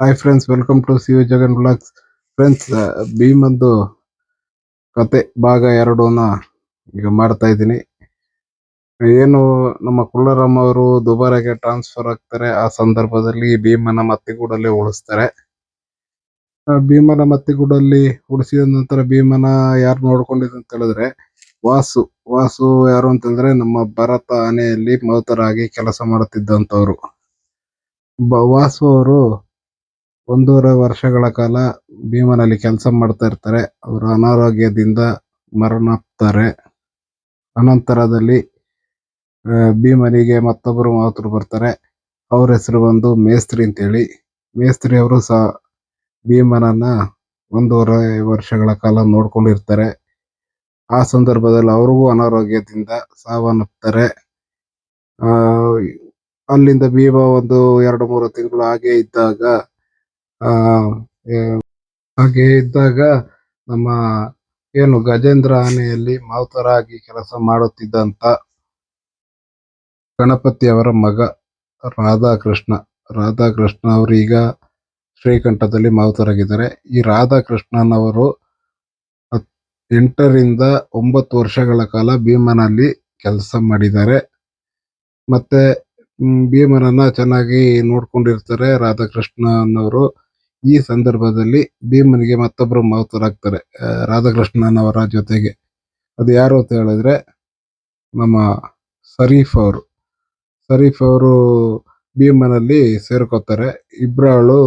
Hi friends, welcome to C U Jagan blogs. Friends, ಭೀಮಂದು ಕತೆ ಭಾಗ 2ನ ಈಗ ಮಾಡ್ತಾ ಇದ್ದೀನಿ. ಏನು, ನಮ್ಮ ಕುಳ್ಳರಾಮ್ ಅವರು ದುಬಾರೆಗೆ ಟ್ರಾನ್ಸ್ಫರ್ ಆಗ್ತಾರೆ. ಆ ಸಂದರ್ಭದಲ್ಲಿ ಭೀಮನ ಮತ್ತಿಗೂಡಲ್ಲಿ ಉಳಿಸ್ತಾರೆ. ಭೀಮನ ಮತ್ತಿಗೂಡಲ್ಲಿ ಉಳಿಸಿದ ನಂತರ ಭೀಮನ ಯಾರು ನೋಡ್ಕೊಂಡಿದ್ದು ಅಂತ ಹೇಳಿದ್ರೆ ವಾಸು. ವಾಸು ಯಾರು ಅಂತಂದ್ರೆ ನಮ್ಮ ಭರತ ಆನೆಯಲ್ಲಿ ಮೌತರಾಗಿ ಕೆಲಸ ಮಾಡುತ್ತಿದ್ದಂಥವ್ರು. ವಾಸು ಅವರು 1.5 ವರ್ಷಗಳ ಕಾಲ ಭೀಮನಲ್ಲಿ ಕೆಲಸ ಮಾಡ್ತಾ ಇರ್ತಾರೆ. ಅವರು ಅನಾರೋಗ್ಯದಿಂದ ಮರಣಪ್ತಾರೆ. ಅನಂತರದಲ್ಲಿ ಭೀಮನಿಗೆ ಮತ್ತೊಬ್ಬರು ಮಾತೃ ಬರ್ತಾರೆ. ಅವ್ರ ಹೆಸರು ಬಂದು ಮೇಸ್ತ್ರಿ ಅಂತೇಳಿ. ಮೇಸ್ತ್ರಿ ಅವರು ಸಹ ಭೀಮನನ್ನ 1.5 ವರ್ಷಗಳ ಕಾಲ ನೋಡ್ಕೊಂಡಿರ್ತಾರೆ. ಆ ಸಂದರ್ಭದಲ್ಲಿ ಅವ್ರಿಗೂ ಅನಾರೋಗ್ಯದಿಂದ ಸಾವನ್ನಪ್ತಾರೆ. ಆ ಅಲ್ಲಿಂದ ಭೀಮ ಒಂದು 2-3 ತಿಂಗಳು ಆ ಹಾಗೆ ಇದ್ದಾಗ ನಮ್ಮ ಏನು ಗಜೇಂದ್ರ ಆನೆಯಲ್ಲಿ ಮಾವುತರಾಗಿ ಕೆಲಸ ಮಾಡುತ್ತಿದ್ದಂತ ಗಣಪತಿ ಅವರ ಮಗ ರಾಧಾಕೃಷ್ಣ. ರಾಧಾಕೃಷ್ಣ ಅವರು ಈಗ ಶ್ರೀಕಂಠದಲ್ಲಿ ಮಾವುತರಾಗಿದ್ದಾರೆ. ಈ ರಾಧಾಕೃಷ್ಣನವರು 8 ರಿಂದ 9 ವರ್ಷಗಳ ಕಾಲ ಭೀಮನಲ್ಲಿ ಕೆಲಸ ಮಾಡಿದ್ದಾರೆ. ಮತ್ತೆ ಭೀಮನನ್ನ ಚೆನ್ನಾಗಿ ನೋಡ್ಕೊಂಡಿರ್ತಾರೆ ರಾಧಾಕೃಷ್ಣನವರು. ಈ ಸಂದರ್ಭದಲ್ಲಿ ಭೀಮನಿಗೆ ಮತ್ತೊಬ್ಬರು ಮಾವುತರಾಗ್ತಾರೆ ರಾಧಾಕೃಷ್ಣನವರ ಜೊತೆಗೆ. ಅದು ಯಾರು ಅಂತ ಹೇಳಿದ್ರೆ ನಮ್ಮ ಶರೀಫ್ ಅವರು. ಶರೀಫ್ ಅವರು ಭೀಮನಲ್ಲಿ ಸೇರ್ಕೋತಾರೆ. ಇಬ್ರಾಳು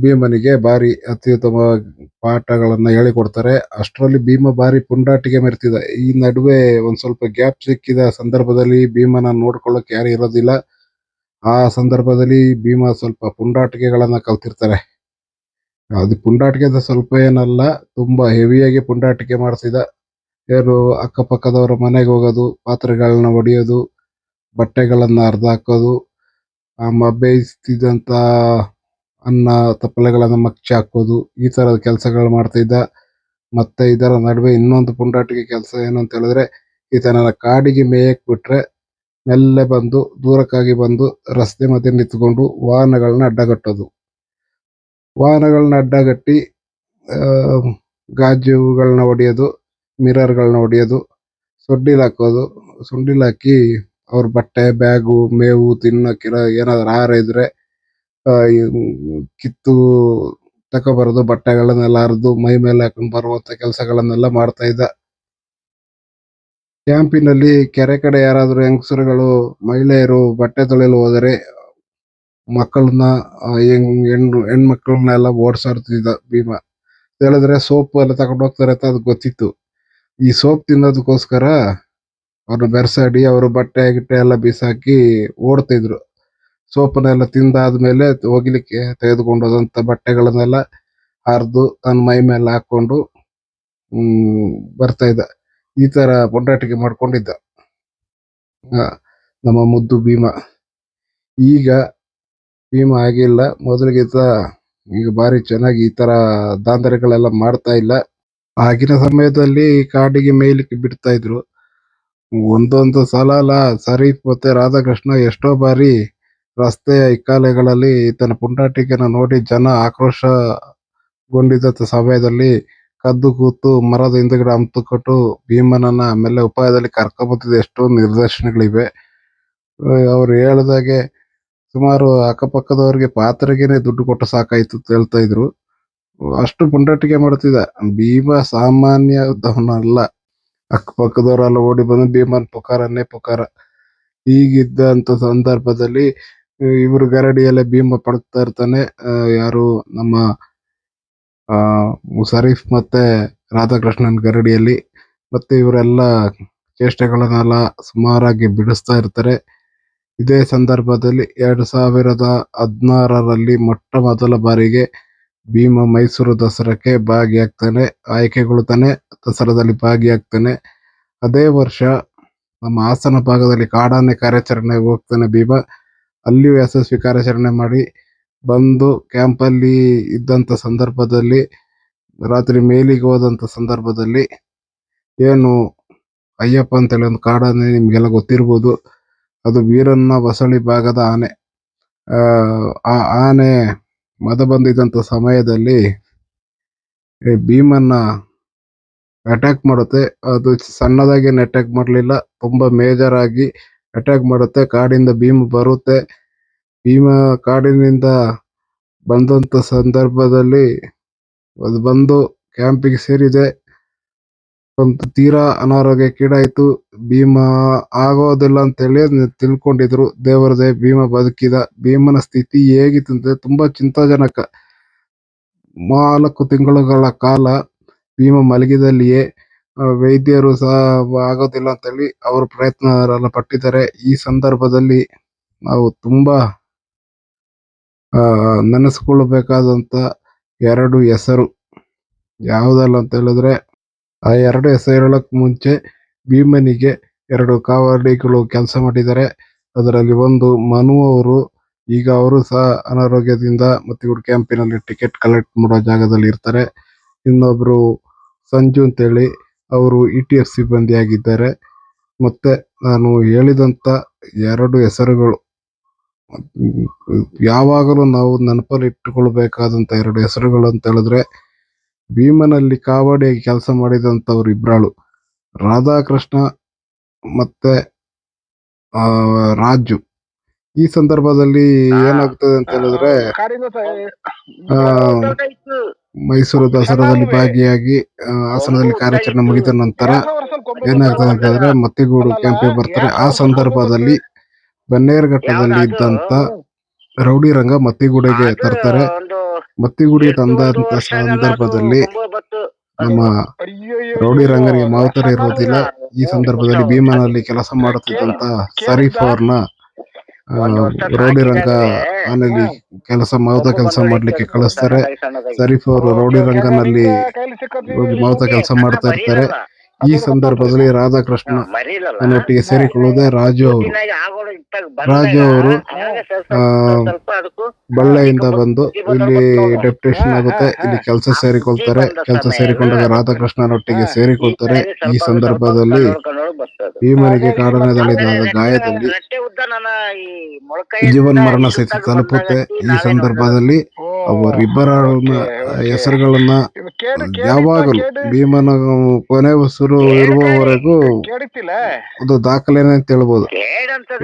ಭೀಮನಿಗೆ ಭಾರಿ ಅತ್ಯುತ್ತಮ ಪಾಠಗಳನ್ನ ಹೇಳಿಕೊಡ್ತಾರೆ. ಅಷ್ಟರಲ್ಲಿ ಭೀಮ ಭಾರಿ ಪುಂಡಾಟಿಕೆ ಮೆರೆತಿದ್ದ. ಈ ನಡುವೆ ಒಂದ್ ಸ್ವಲ್ಪ ಗ್ಯಾಪ್ ಸಿಕ್ಕಿದ ಸಂದರ್ಭದಲ್ಲಿ ಭೀಮನ ನೋಡ್ಕೊಳ್ಳೋಕೆ ಯಾರು ಇರೋದಿಲ್ಲ. ಆ ಸಂದರ್ಭದಲ್ಲಿ ಭೀಮ ಸ್ವಲ್ಪ ಪುಂಡಾಟಿಕೆಗಳನ್ನ ಕಲ್ತಿರ್ತಾರೆ. ಅದು ಪುಂಡಾಟಿಕೆ ಸ್ವಲ್ಪ ಏನಲ್ಲ, ತುಂಬಾ ಹೆವಿಯಾಗಿ ಪುಂಡಾಟಿಕೆ ಮಾಡ್ತಿದ್ದ. ಏನು, ಅಕ್ಕಪಕ್ಕದವರ ಮನೆಗೆ ಹೋಗೋದು, ಪಾತ್ರೆಗಳನ್ನ ಒಡೆಯೋದು, ಬಟ್ಟೆಗಳನ್ನ ಹರಿದು ಹಾಕೋದು, ಬೇಯಿಸ್ತಿದ್ದಂತ ಅನ್ನ ತಪ್ಪಲೆಗಳನ್ನ ಮಚ್ಚಿ ಹಾಕೋದು, ಈ ತರದ ಕೆಲಸಗಳು ಮಾಡ್ತಿದ್ದ. ಮತ್ತೆ ಇದರ ನಡುವೆ ಇನ್ನೊಂದು ಪುಂಡಾಟಿಕೆ ಕೆಲಸ ಏನು ಅಂತ ಹೇಳಿದ್ರೆ, ಈತನ ಕಾಡಿಗೆ ಮೇಯಕ್ ಬಿಟ್ರೆ ಮೆಲ್ಲೆ ಬಂದು ದೂರಕ್ಕಾಗಿ ಬಂದು ರಸ್ತೆ ಮಧ್ಯೆ ನಿಂತ್ಕೊಂಡು ವಾಹನಗಳನ್ನ ಅಡ್ಡಗಟ್ಟೋದು. ವಾಹನಗಳನ್ನ ಅಡ್ಡಗಟ್ಟಿ ಗಾಜುಗಳನ್ನ ಹೊಡೆಯೋದು, ಮಿರರ್ಗಳನ್ನ ಹೊಡೆಯೋದು, ಸೊಡ್ಡಿಲಾಕೋದು. ಸೊಡ್ಡಿಲಾಕಿ ಅವ್ರ ಬಟ್ಟೆ, ಬ್ಯಾಗು, ಮೇವು, ತಿನ್ನಕ್ಕಿರೋ ಏನಾದ್ರು ಆಹಾರ ಇದ್ರೆ ಕಿತ್ತು ತಗೊಬರೋದು, ಬಟ್ಟೆಗಳನ್ನೆಲ್ಲ ಹರಿದು ಮೈ ಮೇಲೆ ಹಾಕೊಂಡು ಬರುವಂತ ಕೆಲಸಗಳನ್ನೆಲ್ಲ ಮಾಡ್ತಾ ಇದ್ದ. ಕ್ಯಾಂಪಿನಲ್ಲಿ ಕೆರೆ ಕಡೆ ಯಾರಾದ್ರೂ ಹೆಂಗಸರುಗಳು, ಮಹಿಳೆಯರು ಬಟ್ಟೆ ತೊಳೆಯಲು ಹೋದರೆ ಮಕ್ಕಳನ್ನ, ಹೆಣ್ಮಕ್ಳನ್ನೆಲ್ಲ ಓಡಿಸಾಡ್ತಿದ್ದ ಭೀಮ. ಹೇಳಿದ್ರೆ ಸೋಪ್ ಎಲ್ಲ ತಗೊಂಡು ಹೋಗ್ತಾರೆ ಅಂತ ಅದು ಗೊತ್ತಿತ್ತು. ಈ ಸೋಪ್ ತಿನ್ನೋದಕ್ಕೋಸ್ಕರ ಅವ್ರನ್ನ ಬೆರೆಸಾಡಿ ಅವರು ಬಟ್ಟೆ ಗಿಟ್ಟೆ ಎಲ್ಲ ಬಿಸಾಕಿ ಓಡ್ತಿದ್ರು. ಸೋಪನ್ನೆಲ್ಲ ತಿಂದಾದ್ಮೇಲೆ ಹೋಗ್ಲಿಕ್ಕೆ ತೆಗೆದುಕೊಂಡು ಹೋದಂತ ಬಟ್ಟೆಗಳನ್ನೆಲ್ಲ ಹರಿದು ತನ್ನ ಮೈ ಮೇಲೆ ಹಾಕೊಂಡು ಬರ್ತಾ ಇದ್ದ. ಈ ತರ ಪುಂಡಾಟಿಕೆ ಮಾಡ್ಕೊಂಡಿದ್ದ ನಮ್ಮ ಮುದ್ದು ಭೀಮ. ಈಗ ಭೀಮ ಆಗಿಲ್ಲ, ಮೊದಲಿಗಿಂತ ಈಗ ಬಾರಿ ಚೆನ್ನಾಗಿ ಈ ತರ ದಾಂಧಲೆಗಳೆಲ್ಲ ಮಾಡ್ತಾ ಇಲ್ಲ. ಆಗಿನ ಸಮಯದಲ್ಲಿ ಕಾಡಿಗೆ ಮೇಯ್ಲಿಕ್ಕೆ ಬಿಡ್ತಾ ಇದ್ರು. ಒಂದೊಂದು ಸಲ ಅಲ್ಲ, ಶರೀಫ್ ಮತ್ತೆ ರಾಧಾಕೃಷ್ಣ ಎಷ್ಟೋ ಬಾರಿ ರಸ್ತೆಯ ಇಕ್ಕಾಲೆಗಳಲ್ಲಿ ಈತನ ಪುಂಡಾಟಿಕೆನ ನೋಡಿ ಜನ ಆಕ್ರೋಶಗೊಂಡಿದ್ದ ಸಮಯದಲ್ಲಿ ಕದ್ದು ಕೂತು ಮರದ ಹಿಂದಗಡೆ ಹಂತುಕೊಟ್ಟು ಭೀಮನನ್ನ ಆಮೇಲೆ ಉಪಾಯದಲ್ಲಿ ಕರ್ಕೊಂಬತ್ತಿದ ಎಷ್ಟೋ ನಿದರ್ಶನಗಳಿವೆ. ಅವ್ರು ಹೇಳ್ದಾಗೆ ಸುಮಾರು ಅಕ್ಕಪಕ್ಕದವ್ರಿಗೆ ಪಾತ್ರೆಗೇನೆ ದುಡ್ಡು ಕೊಟ್ಟು ಸಾಕಾಯ್ತು ಅಂತ ಹೇಳ್ತಾ ಇದ್ರು. ಅಷ್ಟು ಪುಂಡಾಟಿಕೆ ಮಾಡ್ತಿದ್ದ ಭೀಮ. ಸಾಮಾನ್ಯದವನಲ್ಲ. ಅಕ್ಕಪಕ್ಕದವರೆಲ್ಲ ಓಡಿ ಬಂದು ಭೀಮನ್ ಪುಕಾರನ್ನೇ ಪುಕಾರ. ಹೀಗಿದ್ದಂತ ಸಂದರ್ಭದಲ್ಲಿ ಇವರು ಗರಡಿಯಲ್ಲೇ ಭೀಮ ಪಡ್ತಾ ಇರ್ತಾನೆ. ಯಾರು, ನಮ್ಮ ಶರೀಫ್ ಮತ್ತೆ ರಾಧಾಕೃಷ್ಣನ್ ಗರಡಿಯಲ್ಲಿ. ಮತ್ತೆ ಇವರೆಲ್ಲ ಚೇಷ್ಟೆಗಳನ್ನೆಲ್ಲ ಸುಮಾರಾಗಿ ಬಿಡಿಸ್ತಾ ಇರ್ತಾರೆ. ಇದೇ ಸಂದರ್ಭದಲ್ಲಿ 2016ರಲ್ಲಿ ಮೊಟ್ಟ ಮೊದಲ ಬಾರಿಗೆ ಭೀಮ ಮೈಸೂರು ದಸರಾಕ್ಕೆ ಭಾಗಿಯಾಗ್ತಾನೆ, ಆಯ್ಕೆಗೊಳ್ತಾನೆ, ದಸರಾದಲ್ಲಿ ಭಾಗಿಯಾಗ್ತಾನೆ. ಅದೇ ವರ್ಷ ನಮ್ಮ ಹಾಸನ ಭಾಗದಲ್ಲಿ ಕಾಡಾನೆ ಕಾರ್ಯಾಚರಣೆಗೆ ಹೋಗ್ತಾನೆ ಭೀಮ. ಅಲ್ಲಿಯೂ ಯಶಸ್ವಿ ಕಾರ್ಯಾಚರಣೆ ಮಾಡಿ ಬಂದು ಕ್ಯಾಂಪಲ್ಲಿ ಇದ್ದಂತ ಸಂದರ್ಭದಲ್ಲಿ, ರಾತ್ರಿ ಮೇಲಿಗೆ ಹೋದಂತ ಸಂದರ್ಭದಲ್ಲಿ, ಏನು ಅಯ್ಯಪ್ಪ ಅಂತೇಳಿ ಒಂದು ಕಾಡಾನೆ, ನಿಮ್ಗೆಲ್ಲ ಗೊತ್ತಿರ್ಬೋದು. ಅದು ವೀರಣ್ಣ ಹೊಸಳ್ಳಿ ಭಾಗದ ಆನೆ. ಆ ಆನೆ ಮದ ಬಂದಿದ್ದಂಥ ಸಮಯದಲ್ಲಿ ಭೀಮನ್ನ ಅಟ್ಯಾಕ್ ಮಾಡುತ್ತೆ. ಅದು ಸಣ್ಣದಾಗೇನು ಅಟ್ಯಾಕ್ ಮಾಡಲಿಲ್ಲ, ತುಂಬಾ ಮೇಜರ್ ಆಗಿ ಅಟ್ಯಾಕ್ ಮಾಡುತ್ತೆ. ಕಾಡಿಂದ ಭೀಮ ಬರುತ್ತೆ. ಭೀಮ ಕಾಡಿನಿಂದ ಬಂದಂತ ಸಂದರ್ಭದಲ್ಲಿ ಅದು ಬಂದು ಕ್ಯಾಂಪಿಗೆ ಸೇರಿದೆ. ಒಂದು ತೀರಾ ಅನಾರೋಗ್ಯಕ್ಕೀಡಾಯ್ತು. ಭೀಮ ಆಗೋದಿಲ್ಲ ಅಂತೇಳಿ ತಿಳ್ಕೊಂಡಿದ್ರು. ದೇವರದೇ ಭೀಮ ಬದುಕಿದ. ಭೀಮನ ಸ್ಥಿತಿ ಹೇಗಿತ್ತು ಅಂದ್ರೆ ತುಂಬಾ ಚಿಂತಾಜನಕ. 4 ತಿಂಗಳುಗಳ ಕಾಲ ಭೀಮ ಮಲಗಿದಲ್ಲಿಯೇ ವೈದ್ಯರು ಸಹ ಆಗೋದಿಲ್ಲ ಅಂತೇಳಿ ಅವರು ಪ್ರಯತ್ನ ಪಟ್ಟಿದ್ದಾರೆ. ಈ ಸಂದರ್ಭದಲ್ಲಿ ನಾವು ತುಂಬಾ ನೆನೆಸ್ಕೊಳ್ಬೇಕಾದಂತ 2 ಹೆಸರು ಯಾವುದಲ್ಲ ಅಂತ ಹೇಳಿದ್ರೆ, ಆ 2 ಹೆಸರು ಹೇಳಕ್ ಮುಂಚೆ ಭೀಮನಿಗೆ 2 ಕಾವಡಿಗಳು ಕೆಲಸ ಮಾಡಿದ್ದಾರೆ. ಅದರಲ್ಲಿ ಒಂದು ಮನು ಅವರು, ಈಗ ಅವರು ಸಹ ಅನಾರೋಗ್ಯದಿಂದ ಮತ್ತಿಗೂಡು ಕ್ಯಾಂಪಿನಲ್ಲಿ ಟಿಕೆಟ್ ಕಲೆಕ್ಟ್ ಮಾಡೋ ಜಾಗದಲ್ಲಿ ಇರ್ತಾರೆ. ಇನ್ನೊಬ್ರು ಸಂಜು ಅಂತೇಳಿ ಅವರು ETF ಸಿಬ್ಬಂದಿಯಾಗಿದ್ದಾರೆ. ಮತ್ತೆ ನಾನು ಹೇಳಿದಂತ 2 ಹೆಸರುಗಳು ಯಾವಾಗಲೂ ನಾವು ನೆನಪಲ್ಲಿ ಇಟ್ಟುಕೊಳ್ಬೇಕಾದಂತ 2 ಹೆಸರುಗಳು ಅಂತ ಹೇಳಿದ್ರೆ, ಭೀಮನಲ್ಲಿ ಕಾವಡಿಯಾಗಿ ಕೆಲಸ ಮಾಡಿದಂತವ್ರು ಇಬ್ರಾಳು, ರಾಧಾಕೃಷ್ಣ ಮತ್ತೆ ರಾಜು. ಈ ಸಂದರ್ಭದಲ್ಲಿ ಏನಾಗ್ತದೆ ಅಂತ ಹೇಳಿದ್ರೆ, ಮೈಸೂರು ದಸರಾದಲ್ಲಿ ಭಾಗಿಯಾಗಿ ಹಾಸನದಲ್ಲಿ ಕಾರ್ಯಾಚರಣೆ ಮುಗಿದ ನಂತರ ಏನಾಗ್ತದೆ ಅಂತ ಹೇಳಿದ್ರೆ ಮತ್ತಿಗೂಡು ಕ್ಯಾಂಪಿಗೆ ಬರ್ತಾರೆ. ಆ ಸಂದರ್ಭದಲ್ಲಿ ಬನ್ನೇರುಘಟ್ಟದಲ್ಲಿ ಇದ್ದಂತ ರೌಡಿ ರಂಗ ಮತ್ತಿಗೂಡಿಗೆ ತರ್ತಾರೆ. ಮತ್ತಿಗೂಡಿಗೆ ತಂದಂತ ಸಂದರ್ಭದಲ್ಲಿ ನಮ್ಮ ರೌಡಿ ರಂಗನಿಗೆ ಮಾವುತರ ಇರೋದಿಲ್ಲ. ಈ ಸಂದರ್ಭದಲ್ಲಿ ಭೀಮನಲ್ಲಿ ಕೆಲಸ ಮಾಡುತ್ತಿದ್ದಂತ ಶರೀಫ್ ಅವ್ರನ್ನ ರೌಡಿ ರಂಗ ಆನೆಯಲ್ಲಿ ಮಾವುತ ಕೆಲಸ ಮಾಡ್ಲಿಕ್ಕೆ ಕಳಿಸ್ತಾರೆ. ಶರೀಫ್ ಅವರು ರೌಡಿ ರಂಗನಲ್ಲಿ ಮಾವುತ ಕೆಲಸ ಮಾಡ್ತಾ ಇರ್ತಾರೆ. ಈ ಸಂದರ್ಭದಲ್ಲಿ ರಾಧಾಕೃಷ್ಣ ನನ್ನೊಟ್ಟಿಗೆ ಸೇರಿಕೊಳ್ಳುವುದೇ ರಾಜು ಅವರು. ರಾಜು ಅವರು ಬಳ್ಳೆಯಿಂದ ಬಂದು ಇಲ್ಲಿ ಡೆಪ್ಯುಟೇಷನ್ ಆಗುತ್ತೆ, ಇಲ್ಲಿ ಕೆಲಸ ಸೇರಿಕೊಳ್ತಾರೆ. ಕೆಲಸ ಸೇರಿಕೊಂಡಾಗ ರಾಧಾಕೃಷ್ಣನೊಟ್ಟಿಗೆ ಸೇರಿಕೊಳ್ತಾರೆ. ಈ ಸಂದರ್ಭದಲ್ಲಿ ಭೀಮನಿಗೆ ಕಾಡನೆದಾದ ಗಾಯದಲ್ಲಿ ಜೀವನ್ ಮರಣ ಸ್ಥಿತಿ ತಲುಪುತ್ತೆ. ಈ ಸಂದರ್ಭದಲ್ಲಿ ಅವರಿಬ್ಬರ ಹೆಸರುಗಳನ್ನ ಯಾವಾಗಲೂ ಭೀಮನ ಕೊನೆ ಉಸಿರು ಇರುವವರೆಗೂ ಅದು ದಾಖಲೆನೆ ಅಂತ ಹೇಳ್ಬೋದು.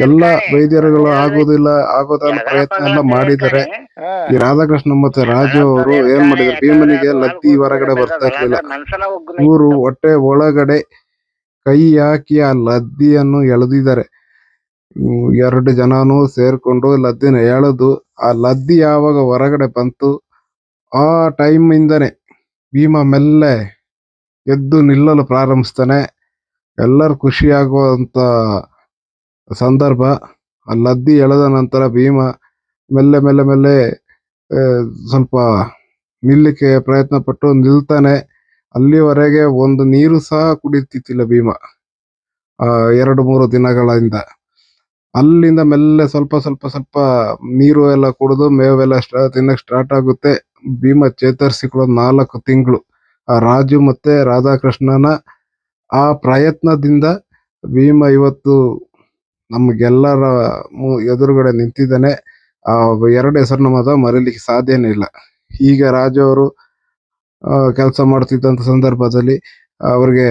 ಎಲ್ಲ ವೈದ್ಯರುಗಳು ಆಗೋದನ್ನ ಪ್ರಯತ್ನ ಎಲ್ಲ ಮಾಡಿದರೆ, ಈ ರಾಧಾಕೃಷ್ಣ ಮತ್ತೆ ರಾಜು ಅವರು ಏನ್ ಮಾಡಿದ್ರು, ಭೀಮನಿಗೆ ಲದ್ದಿ ಹೊರಗಡೆ ಬರ್ತಾ ಇರ್ಲಿಲ್ಲ. ಇವರು ಹೊಟ್ಟೆ ಒಳಗಡೆ ಕೈ ಹಾಕಿ ಆ ಲದ್ದಿಯನ್ನು ಎಳೆದಿದ್ದಾರೆ. 2 ಜನನು ಸೇರ್ಕೊಂಡು ಲದ್ದಿನ ಎಳೆದು, ಆ ಲದ್ದಿ ಯಾವಾಗ ಹೊರಗಡೆ ಬಂತು ಆ ಟೈಮ್ ಇಂದನೆ ಭೀಮ ಮೆಲ್ಲೆ ಎದ್ದು ನಿಲ್ಲಲು ಪ್ರಾರಂಭಿಸ್ತಾನೆ. ಎಲ್ಲರೂ ಖುಷಿಯಾಗುವಂತ ಸಂದರ್ಭ. ಆ ಲದ್ದಿ ಎಳೆದ ನಂತರ ಭೀಮ ಮೆಲ್ಲೆ ಮೆಲ್ಲೆ ಮೆಲ್ಲೆ ಸ್ವಲ್ಪ ನಿಲ್ಲಕ್ಕೆ ಪ್ರಯತ್ನ ಪಟ್ಟು ನಿಲ್ತಾನೆ. ಅಲ್ಲಿವರೆಗೆ ಒಂದು ನೀರು ಸಹ ಕುಡಿತಿತ್ತಿಲ್ಲ ಭೀಮ 2-3 ದಿನಗಳಿಂದ. ಅಲ್ಲಿಂದ ಮೆಲ್ಲೆ ಸ್ವಲ್ಪ ಸ್ವಲ್ಪ ಸ್ವಲ್ಪ ನೀರು ಎಲ್ಲ ಕುಡಿದು ಮೇವೆಲ್ಲ ತಿನ್ನಕ್ ಸ್ಟಾರ್ಟ್ ಆಗುತ್ತೆ. ಭೀಮ ಚೇತರಿಸಿಕೊಳ್ಳೋದು 4 ತಿಂಗಳು. ಆ ರಾಜು ಮತ್ತೆ ರಾಧಾಕೃಷ್ಣನ ಆ ಪ್ರಯತ್ನದಿಂದ ಭೀಮ ಇವತ್ತು ನಮ್ಗೆಲ್ಲರ ಎದುರುಗಡೆ ನಿಂತಿದ್ದಾನೆ. ಆ 2 ಹೆಸರನ್ನ ಮಾತ್ರ ಮರೀಲಿಕ್ಕೆ ಸಾಧ್ಯನೇ ಇಲ್ಲ. ಈಗ ರಾಜು ಅವರು ಕೆಲಸ ಮಾಡ್ತಿದ್ದಂತ ಸಂದರ್ಭದಲ್ಲಿ ಅವ್ರಿಗೆ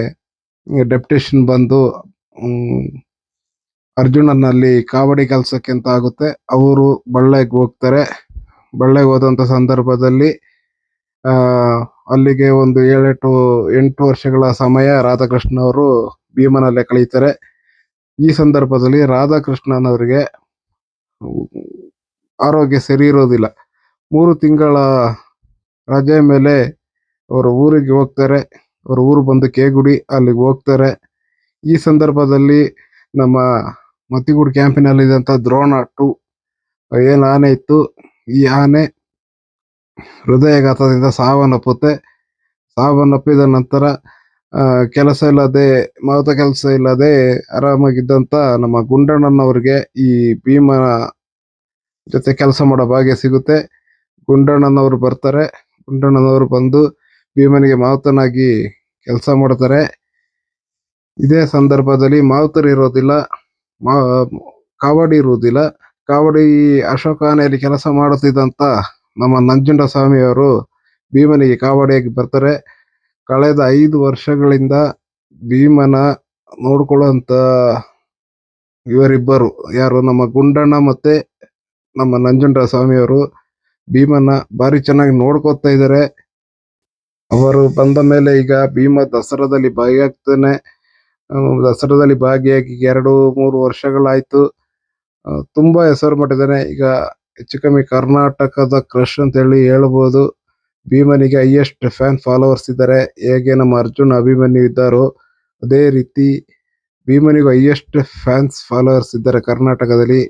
ಡೆಪ್ಯುಟೇಷನ್ ಬಂದು ಅರ್ಜುನನಲ್ಲಿ ಕಾವಡಿ ಕೆಲಸಕ್ಕೆ ಅಂತ ಆಗುತ್ತೆ. ಅವರು ಬಳ್ಳೆಗೆ ಹೋಗ್ತಾರೆ. ಬಳ್ಳೆಗೆ ಹೋದಂತ ಸಂದರ್ಭದಲ್ಲಿ ಅಲ್ಲಿಗೆ ಒಂದು 7-8 ವರ್ಷಗಳ ಸಮಯ ರಾಧಾಕೃಷ್ಣ ಅವರು ಭೀಮನಲ್ಲೇ ಕಳೀತಾರೆ. ಈ ಸಂದರ್ಭದಲ್ಲಿ ರಾಧಾಕೃಷ್ಣನವರಿಗೆ ಆರೋಗ್ಯ ಸರಿ ಇರೋದಿಲ್ಲ. 3 ತಿಂಗಳ ರಜೆ ಮೇಲೆ ಅವರು ಊರಿಗೆ ಹೋಗ್ತಾರೆ. ಅವ್ರ ಊರು ಬಂದು ಕೇಗುಡಿ, ಅಲ್ಲಿಗೆ ಹೋಗ್ತಾರೆ. ಈ ಸಂದರ್ಭದಲ್ಲಿ ನಮ್ಮ ಮತ್ತಿಗೂಡು ಕ್ಯಾಂಪಿನಲ್ಲಿ ಇದ್ದಂತ ದ್ರೋಣ 2 ಏನ್ ಆನೆ ಇತ್ತು, ಈ ಆನೆ ಹೃದಯಾಘಾತದಿಂದ ಸಾವನ್ನಪ್ಪುತ್ತೆ. ಸಾವನ್ನಪ್ಪಿದ ನಂತರ ಕೆಲಸ ಇಲ್ಲದೆ, ಮಾವುತ ಕೆಲಸ ಇಲ್ಲದೆ ಆರಾಮಾಗಿದ್ದಂತ ನಮ್ಮ ಗುಂಡಣ್ಣನವ್ರಿಗೆ ಈ ಭೀಮನ ಜೊತೆ ಕೆಲಸ ಮಾಡೋ ಭಾಗ್ಯ ಸಿಗುತ್ತೆ. ಗುಂಡಣ್ಣನವರು ಬರ್ತಾರೆ. ಗುಂಡಣ್ಣನವರು ಬಂದು ಭೀಮನಿಗೆ ಮಾವುತನಾಗಿ ಕೆಲಸ ಮಾಡ್ತಾರೆ. ಇದೇ ಸಂದರ್ಭದಲ್ಲಿ ಮಾವುತರು ಇರೋದಿಲ್ಲ, ಕಾವಡಿ ಇರುವುದಿಲ್ಲ. ಕಾವಡಿ ಅಶೋಕ ಆನೆಯಲ್ಲಿ ಕೆಲಸ ಮಾಡುತ್ತಿದ್ದಂತ ನಮ್ಮ ನಂಜುಂಡಸ್ವಾಮಿಯವರು ಭೀಮನಿಗೆ ಕಾವಡಿಯಾಗಿ ಬರ್ತಾರೆ. ಕಳೆದ 5 ವರ್ಷಗಳಿಂದ ಭೀಮನ ನೋಡ್ಕೊಳ್ಳುವಂತ ಇವರಿಬ್ಬರು ಯಾರು, ನಮ್ಮ ಗುಂಡಣ್ಣ ಮತ್ತೆ ನಮ್ಮ ನಂಜುಂಡಸ್ವಾಮಿಯವರು ಭೀಮನ ಭಾರಿ ಚೆನ್ನಾಗಿ ನೋಡ್ಕೊತಾ ಇದ್ದಾರೆ. ಅವರು ಬಂದ ಮೇಲೆ ಈಗ ಭೀಮ ದಸರಾದಲ್ಲಿ ಭಾಗಿಯಾಗ್ತಾನೆ. ದಸರಾದಲ್ಲಿ ಭಾಗಿಯಾಗಿ 2-3 ವರ್ಷಗಳಾಯ್ತು. ತುಂಬಾ ಹೆಸರು ಮಾಡಿದ್ದಾನೆ. ಈಗ ಹೆಚ್ಚು ಕಮ್ಮಿ ಕರ್ನಾಟಕದ ಕ್ರಶ್ ಅಂತ ಹೇಳಿ ಹೇಳ್ಬೋದು. ಭೀಮನಿಗೆ ಹೈಯೆಸ್ಟ್ ಫ್ಯಾನ್ ಫಾಲೋವರ್ಸ್ ಇದ್ದಾರೆ. ಹೇಗೆ ನಮ್ಮ ಅರ್ಜುನ್ ಅಭಿಮನ್ಯು ಇದ್ದಾರೋ ಅದೇ ರೀತಿ ಭೀಮನಿಗೂ ಹೈಯೆಸ್ಟ್ ಫ್ಯಾನ್ಸ್ ಫಾಲೋವರ್ಸ್ ಇದ್ದಾರೆ ಕರ್ನಾಟಕದಲ್ಲಿ.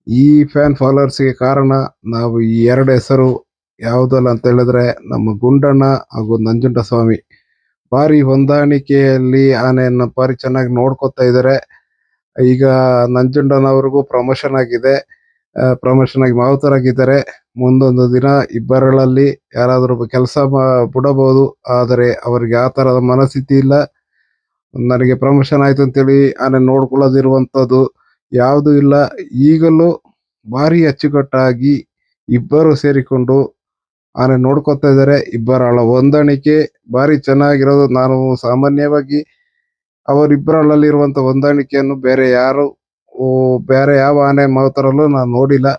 ಈ ಫ್ಯಾನ್ ಫಾಲೋವರ್ಸ್ಗೆ ಕಾರಣ ನಾವು ಈ 2 ಹೆಸರು ಯಾವುದಲ್ಲ ಅಂತ ಹೇಳಿದ್ರೆ ನಮ್ಮ ಗುಂಡಣ್ಣ ಹಾಗೂ ನಂಜುಂಡಸ್ವಾಮಿ. ಭಾರಿ ಹೊಂದಾಣಿಕೆಯಲ್ಲಿ ಆನೆಯನ್ನ ಭಾರಿ ಚೆನ್ನಾಗಿ ನೋಡ್ಕೊತಾ ಇದ್ದಾರೆ. ಈಗ ನಂಜುಂಡನವ್ರಿಗೂ ಪ್ರಮೋಷನ್ ಆಗಿದೆ. ಪ್ರಮೋಷನ್ ಆಗಿ ಮಾವುತರಾಗಿದ್ದಾರೆ. ಮುಂದೊಂದು ದಿನ ಇಬ್ಬರಲ್ಲಿ ಯಾರಾದರೂ ಕೆಲಸ ಬಿಡಬಹುದು. ಆದರೆ ಅವ್ರಿಗೆ ಆ ತರದ ಮನಸ್ಥಿತಿ ಇಲ್ಲ. ನನಗೆ ಪ್ರಮೋಷನ್ ಆಯ್ತು ಅಂತೇಳಿ ಆನೆ ನೋಡ್ಕೊಳ್ಳೋದಿರುವಂತದ್ದು ಯಾವುದು ಇಲ್ಲ. ಈಗಲೂ ಭಾರಿ ಅಚ್ಚುಕಟ್ಟಾಗಿ ಇಬ್ಬರು ಸೇರಿಕೊಂಡು ಆನೆ ನೋಡ್ಕೊತಾ ಇದ್ದಾರೆ. ಇಬ್ಬರ ಹೊಂದಾಣಿಕೆ ಭಾರಿ ಚೆನ್ನಾಗಿರೋದು. ನಾನು ಸಾಮಾನ್ಯವಾಗಿ ಅವರಿಬ್ಬರಲ್ಲಿರುವಂತ ಹೊಂದಾಣಿಕೆಯನ್ನು ಬೇರೆ ಯಾವ ಆನೆ ಮಾವುತರಲ್ಲೂ ನಾನು ನೋಡಿಲ್ಲ.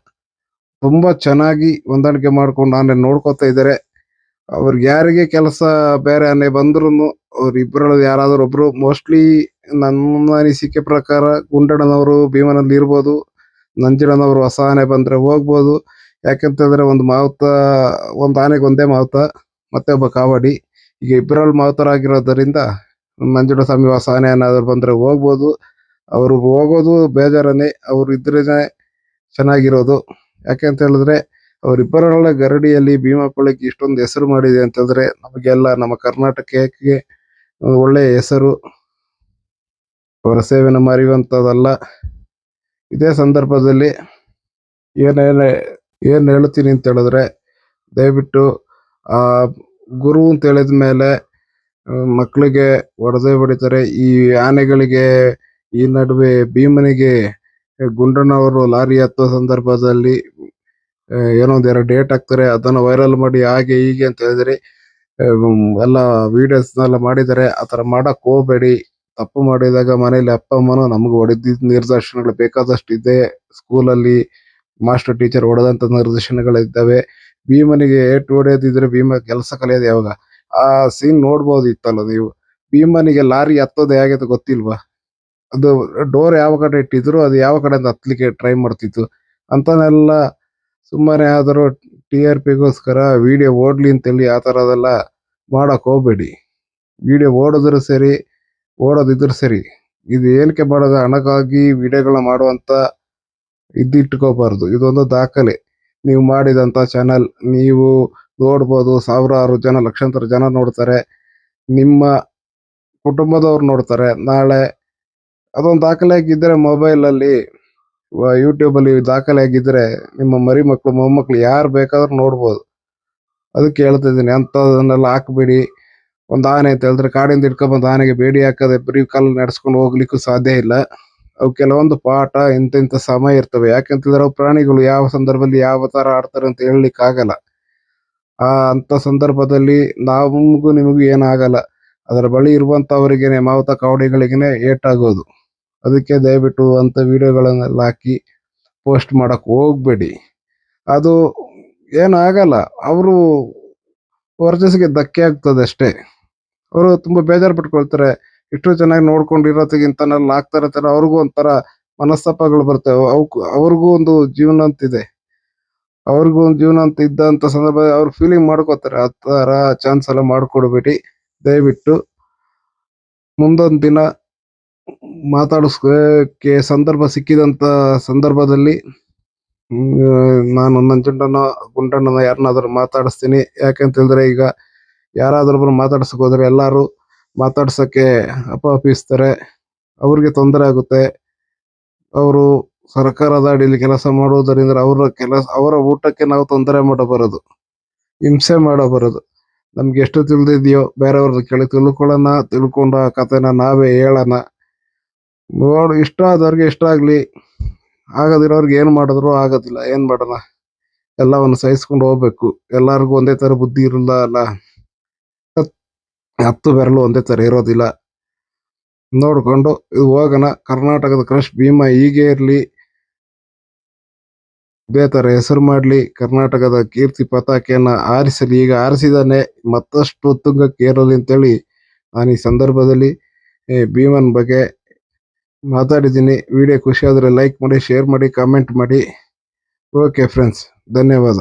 ತುಂಬಾ ಚೆನ್ನಾಗಿ ಹೊಂದಾಣಿಕೆ ಮಾಡ್ಕೊಂಡು ಆನೆ ನೋಡ್ಕೊತಾ ಇದ್ದಾರೆ. ಅವ್ರಿಗೆ ಯಾರಿಗೆ ಕೆಲಸ ಬೇರೆ ಆನೆ ಬಂದ್ರು ಅವ್ರಿಬ್ಬರಲ್ಲಿ ಯಾರಾದ್ರೂ ಒಬ್ರು, ಮೋಸ್ಟ್ಲಿ ನನ್ನ ಅನಿಸಿಕೆ ಪ್ರಕಾರ ಗುಂಡಣ್ಣನವರು ಭೀಮನಲ್ಲಿ ಇರ್ಬೋದು, ನಂಜುಣ್ಣನವರು ಹೊಸ ಆನೆ ಬಂದ್ರೆ ಹೋಗ್ಬೋದು. ಯಾಕಂತಂದ್ರೆ ಒಂದು ಆನೆಗೆ ಒಂದೇ ಮಾವುತ ಮತ್ತೆ ಒಬ್ಬ ಕಾವಡಿ. ಈಗ ಇಬ್ಬರಲ್ಲಿ ಮಾವುತರಾಗಿರೋದರಿಂದ ನಂಜುಂಡಸ್ವಾಮಿ ಹೊಸ ಆನೆ ಏನಾದ್ರು ಬಂದ್ರೆ ಹೋಗ್ಬೋದು. ಅವರು ಹೋಗೋದು ಬೇಜಾರನೆ, ಅವ್ರು ಇದ್ರೇನೆ ಚೆನ್ನಾಗಿರೋದು. ಯಾಕೆಂತ ಹೇಳಿದ್ರೆ ಅವರಿಬ್ಬರಲ್ಲ ಗರಡಿಯಲ್ಲಿ ಭೀಮಪ್ಪಳಿಗೆ ಇಷ್ಟೊಂದು ಹೆಸರು ಮಾಡಿದೆ ಅಂತಂದ್ರೆ ನಮಗೆಲ್ಲ ನಮ್ಮ ಕರ್ನಾಟಕಕ್ಕೆ ಒಳ್ಳೆಯ ಹೆಸರು. ಅವರ ಸೇವೆನ ಮರೆಯುವಂಥದ್ದಲ್ಲ. ಇದೇ ಸಂದರ್ಭದಲ್ಲಿ ಏನ್ ಹೇಳ್ತೀನಿ ಅಂತ ಹೇಳಿದ್ರೆ, ದಯವಿಟ್ಟು ಆ ಗುರು ಅಂತ ಹೇಳಿದ ಮೇಲೆ ಮಕ್ಕಳಿಗೆ ಹೊಡೆದೇ ಹೊಡಿತಾರೆ. ಈ ಆನೆಗಳಿಗೆ ಈ ನಡುವೆ ಭೀಮನಿಗೆ ಗುಂಡಣ್ಣವರು ಲಾರಿ ಹತ್ತೋ ಸಂದರ್ಭದಲ್ಲಿ ಏನೋ ಒಂದೆರಡು ಡೇಟ್ ಹಾಕ್ತಾರೆ. ಅದನ್ನ ವೈರಲ್ ಮಾಡಿ ಹಾಗೆ ಹೀಗೆ ಅಂತ ಹೇಳಿದ್ರೆ ಎಲ್ಲ ವಿಡಿಯೋಸ್ನೆಲ್ಲ ಮಾಡಿದ್ದಾರೆ. ಆತರ ಮಾಡಕ್ ಹೋಗ್ಬೇಡಿ. ತಪ್ಪು ಮಾಡಿದಾಗ ಮನೇಲಿ ಅಪ್ಪ ಅಮ್ಮನೂ ನಮ್ಗೆ ಹೊಡೆದಿದ್ದ ನಿದರ್ಶನಗಳು ಬೇಕಾದಷ್ಟು ಇದೆ. ಸ್ಕೂಲಲ್ಲಿ ಮಾಸ್ಟರ್ ಟೀಚರ್ ಹೊಡೆದಂತ ನಿದರ್ಶನಗಳಿದ್ದಾವೆ. ಭೀಮನಿಗೆ ಏಟು ಹೊಡೆಯೋದಿದ್ರೆ ಭೀಮ ಕೆಲಸ ಕಲಿಯೋದು ಯಾವಾಗ? ಆ ಸೀನ್ ನೋಡ್ಬೋದಿತ್ತಲ್ಲ ನೀವು. ಭೀಮನಿಗೆ ಲಾರಿ ಹತ್ತೋದು ಹೇಗೆ ಅಂತ ಗೊತ್ತಿಲ್ವಾ? ಅದು ಡೋರ್ ಯಾವ ಕಡೆ ಇಟ್ಟಿದ್ರು ಅದು ಯಾವ ಕಡೆಯಿಂದ ಹತ್ಲಿಕ್ಕೆ ಟ್ರೈ ಮಾಡ್ತಿತ್ತು ಅಂತಾನೆಲ್ಲ ಸುಮ್ಮನೆ ಆದರೂ TRPಗೋಸ್ಕರ ವಿಡಿಯೋ ಓಡ್ಲಿ ಅಂತೇಳಿ ಆ ಥರದೆಲ್ಲ ಮಾಡಕ್ ಹೋಗ್ಬೇಡಿ. ವಿಡಿಯೋ ಓಡಿದ್ರು ಸರಿ, ಓಡೋದಿದ್ರು ಸರಿ. ಇದು ಏನಕ್ಕೆ ಮಾಡೋದು? ಹಣಕ್ಕಾಗಿ ವಿಡಿಯೋಗಳನ್ನ ಮಾಡುವಂತ ಇದಿಟ್ಕೋಬಾರ್ದು. ಇದೊಂದು ದಾಖಲೆ. ನೀವು ಮಾಡಿದಂತ ಚಾನಲ್ ನೀವು ನೋಡ್ಬೋದು, ಸಾವಿರಾರು ಜನ, ಲಕ್ಷಾಂತರ ಜನ ನೋಡ್ತಾರೆ. ನಿಮ್ಮ ಕುಟುಂಬದವ್ರು ನೋಡ್ತಾರೆ. ನಾಳೆ ಅದೊಂದು ದಾಖಲೆ ಆಗಿದ್ರೆ ಮೊಬೈಲ್ ಅಲ್ಲಿ, ಯೂಟ್ಯೂಬ್ ಅಲ್ಲಿ ದಾಖಲೆ ಆಗಿದ್ರೆ ನಿಮ್ಮ ಮರಿ ಮಕ್ಕಳು, ಮೊಮ್ಮಕ್ಕಳು ಯಾರು ಬೇಕಾದ್ರೂ ನೋಡ್ಬೋದು. ಅದಕ್ಕೆ ಹೇಳ್ತಾ ಇದ್ದೀನಿ, ಅಂತದನ್ನೆಲ್ಲ ಹಾಕ್ಬೇಡಿ. ಒಂದು ಆನೆ ಅಂತ ಹೇಳಿದ್ರೆ ಕಾಡಿಂದ ಇಟ್ಕೊಂಡ್ಬಂದು ಆನೆಗೆ ಬೇಡಿ ಹಾಕದೆ ಬರೀ ಕಾಲ ನಡೆಸ್ಕೊಂಡು ಹೋಗ್ಲಿಕ್ಕೂ ಸಾಧ್ಯ ಇಲ್ಲ. ಅವು ಕೆಲವೊಂದು ಪಾಠ ಇಂತಿಂತ ಸಮಯ ಇರ್ತವೆ. ಯಾಕಂತಂದ್ರೆ ಅವು ಪ್ರಾಣಿಗಳು ಯಾವ ಸಂದರ್ಭದಲ್ಲಿ ಯಾವ ತರ ಆಡ್ತಾರೆ ಅಂತ ಹೇಳಲಿಕ್ಕೆ ಆಗಲ್ಲ. ಅಂತ ಸಂದರ್ಭದಲ್ಲಿ ನಮಗೂ ನಿಮಗೂ ಏನಾಗಲ್ಲ. ಅದರ ಬಳಿ ಇರುವಂತವರಿಗೇನೆ, ಮಾವುತ ಕಾವಡಿಗಳಿಗೇನೆ ಏಟಾಗೋದು. ಅದಕ್ಕೆ ದಯವಿಟ್ಟು ಅಂತ ವಿಡಿಯೋಗಳನ್ನೆಲ್ಲ ಹಾಕಿ ಪೋಸ್ಟ್ ಮಾಡಕ್ ಹೋಗ್ಬೇಡಿ. ಅದು ಏನಾಗಲ್ಲ. ಅವರು ವರ್ಚಸ್ಸಿಗೆ ಧಕ್ಕೆ ಆಗ್ತದೆ ಅಷ್ಟೇ. ಅವರು ತುಂಬಾ ಬೇಜಾರು ಪಟ್ಕೊಳ್ತಾರೆ. ಇಷ್ಟು ಚೆನ್ನಾಗಿ ನೋಡ್ಕೊಂಡಿರೋದಕ್ಕಿಂತನೆಲ್ಲ ಆಗ್ತಾ ಇರ್ತಾರೆ. ಅವ್ರಿಗೂ ಒಂಥರ ಮನಸ್ತಾಪಗಳು ಬರ್ತವೆ. ಅವ್ರಿಗೂ ಒಂದು ಜೀವನ ಅಂತಿದೆ. ಅವ್ರಿಗೂ ಒಂದು ಜೀವನ ಅಂತ ಇದ್ದಂತ ಸಂದರ್ಭದಲ್ಲಿ ಅವ್ರು ಫೀಲಿಂಗ್ ಮಾಡ್ಕೋತಾರೆ. ಆ ತರ ಚಾನ್ಸ್ ಎಲ್ಲ ಮಾಡ್ಕೊಡ್ಬೇಡಿ ದಯವಿಟ್ಟು. ಮುಂದೊಂದು ದಿನ ಮಾತಾಡಿಸ್ಕೆ ಸಂದರ್ಭ ಸಿಕ್ಕಿದಂತ ಸಂದರ್ಭದಲ್ಲಿ ನಾನು ಗುಂಡಣ್ಣನ ಯಾರನ್ನಾದ್ರೂ ಮಾತಾಡಿಸ್ತೀನಿ. ಯಾಕಂತ ಹೇಳಿದ್ರೆ ಈಗ ಯಾರಾದ್ರೂ ಮಾತಾಡ್ಸಕ್ ಹೋದ್ರೆ ಎಲ್ಲಾರು ಮಾತಾಡ್ಸಕ್ಕೆ ಅಪಹಪಿಸ್ತಾರೆ. ಅವ್ರಿಗೆ ತೊಂದರೆ ಆಗುತ್ತೆ. ಅವರು ಸರ್ಕಾರದ ಅಡಿಯಲ್ಲಿ ಕೆಲಸ ಮಾಡುವುದರಿಂದ ಅವರ ಊಟಕ್ಕೆ ನಾವು ತೊಂದರೆ ಮಾಡಬಾರದು, ಹಿಂಸೆ ಮಾಡಬಾರದು. ನಮ್ಗೆ ಎಷ್ಟು ತಿಳಿದಿದೆಯೋ ಬೇರೆಯವ್ರದ್ದು ಕೇಳಿ ತಿಳ್ಕೊಳ್ಳೋಣ. ತಿಳ್ಕೊಂಡ ಕಥೆನ ನಾವೇ ಹೇಳೋಣ. ಇಷ್ಟ ಆದವ್ರಿಗೆ ಇಷ್ಟ ಆಗ್ಲಿ, ಆಗದಿರೋರ್ಗೆ ಏನ್ ಮಾಡಿದ್ರು ಆಗೋದಿಲ್ಲ. ಏನ್ ಮಾಡೋಣ? ಎಲ್ಲವನ್ನು ಸಹಿಸ್ಕೊಂಡು ಹೋಗ್ಬೇಕು. ಎಲ್ಲರಿಗೂ ಒಂದೇ ತರ ಬುದ್ಧಿ ಇರಲ್ಲ ಅಲ್ಲ. 10 ಬೆರಳು ಒಂದೇ ತರ ಇರೋದಿಲ್ಲ. ನೋಡ್ಕೊಂಡು ಹೋಗೋಣ. ಕರ್ನಾಟಕದ ಕ್ರಶ್ ಭೀಮಾ ಹೀಗೆ ಇರ್ಲಿ, ಇದೇ ತರ ಹೆಸರು ಮಾಡ್ಲಿ, ಕರ್ನಾಟಕದ ಕೀರ್ತಿ ಪತಾಕೆಯನ್ನ ಆರಿಸಲಿ. ಈಗ ಆರಿಸಿದಾನೆ, ಮತ್ತಷ್ಟು ಉತ್ತುಂಗಕ್ಕೆ ಏರಲಿ ಅಂತೇಳಿ ನಾನು ಈ ಸಂದರ್ಭದಲ್ಲಿ ಭೀಮನ್ ಬಗ್ಗೆ ಮಾತಾಡಿದ್ದೀನಿ. ವಿಡಿಯೋ ಖುಷಿ ಆದ್ರೆ ಲೈಕ್ ಮಾಡಿ, ಶೇರ್ ಮಾಡಿ, ಕಾಮೆಂಟ್ ಮಾಡಿ. ಓಕೆ ಫ್ರೆಂಡ್ಸ್, ಧನ್ಯವಾದ.